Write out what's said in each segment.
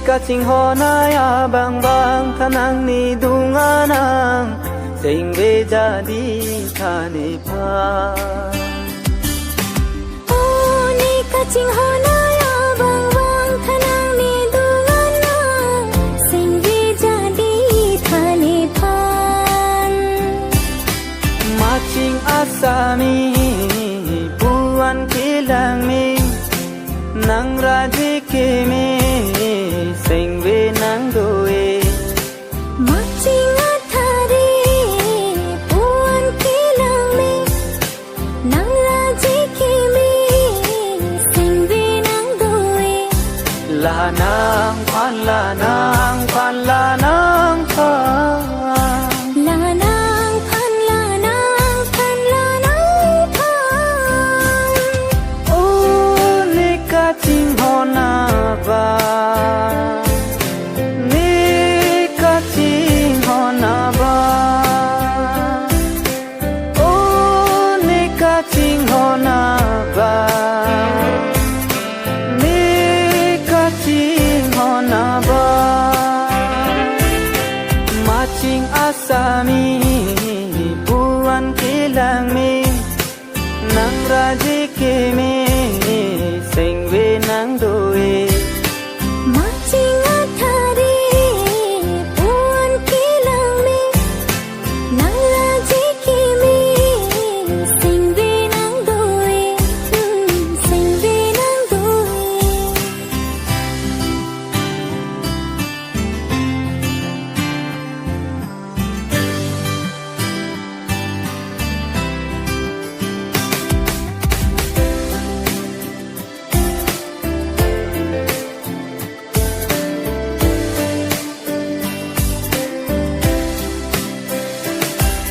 kaching honaya bang bang thanang ni dunganang singve jadi thane pa oh ni kaching honaya bang bang thanang ni dunganang singve jadi thane pa maching asami buan kilang mi nang raji ke me singve nang doe maching athari puan kilang me nang raji ke me singve nang doe lanang phan lanang phan lanang phan lanang phan lanang phan lanang phan oh ni kaching hona ba ni kaching hona ba oh ni kaching hona ba ni kaching hona ba maching asami buan kilang mi nang raji ke me singve nang doe maching athari puan kilang me nang raji ke me singve nang doe singve nang doe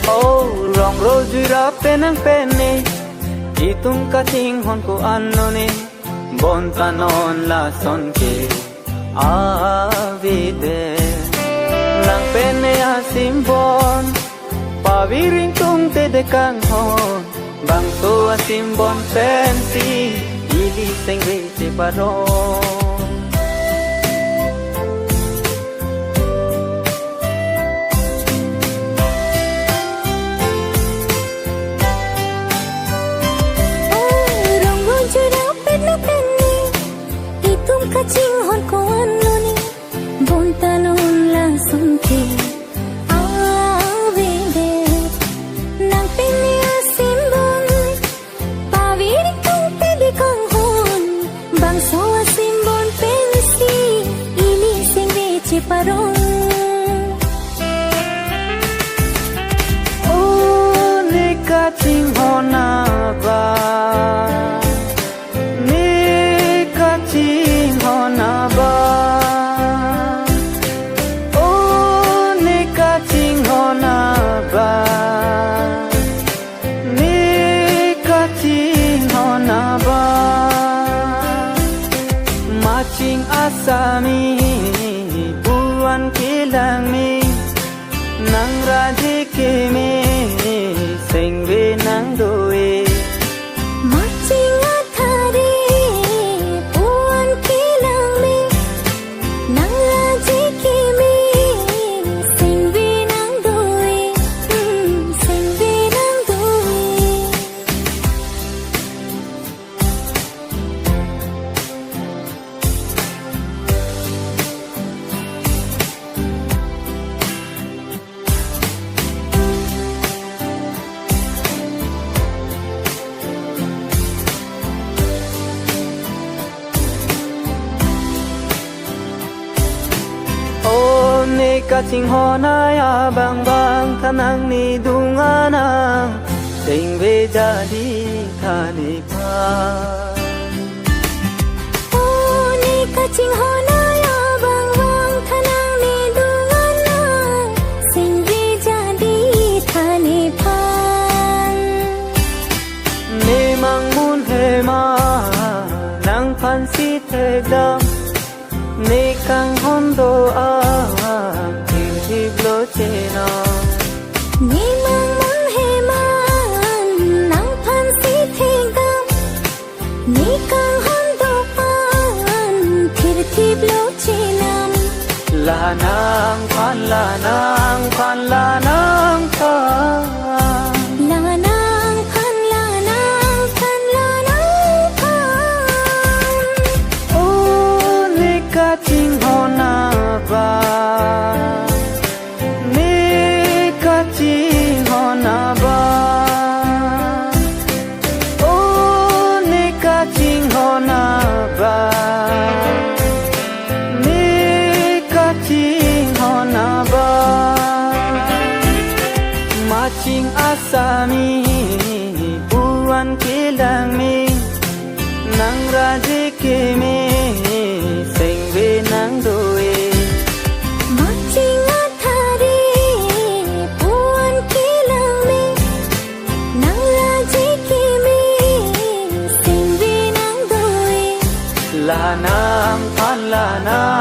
oh rong rojura penang penne itung kaching hon ko annone bontanon la son ke avide nang penne asim bon paviring tung te de kang hon bang so asim bon pensi ili sengve te paron kaching hon ko annone bontanon langsung ke avide nang penne asim bon paviring tung te de kang hon bang so asim bon pensi ini singve che paron oh ni kaching hona ba ni kaching hona ba oh ni kaching hona ba ni kaching hona ba maching asami buan kilang mi nang raji ke me singve nang doe maching athari puan kilang me nang raji ke me singve nang doe singve nang doe oh ni kaching honaya bang bang thanang ni dunganang singve jadi thane pa oh ni kaching honaya bang bang thanang ni dunganang singve jadi thane phan ni mang mun he ma nang phan si the dam ni kang hondo a thi blo chena ni mang mon he man nang phan si the gam ni kang hon do pan thir thi blo che nam ลานางพันลานางพันลานางพัน ลานางพันลานางพันลานางพัน โอ้นิกาจิงโหนาบานิกาจิงโหนาบาโอ้นิกาจิงโหนาบานิกาจิงโหนาบาMacing asami buruan kilang mi nang raji kimi sing we nang doe Macing athari puan kilang mi nang raji kimi sing vi nang doi lanang pan lanang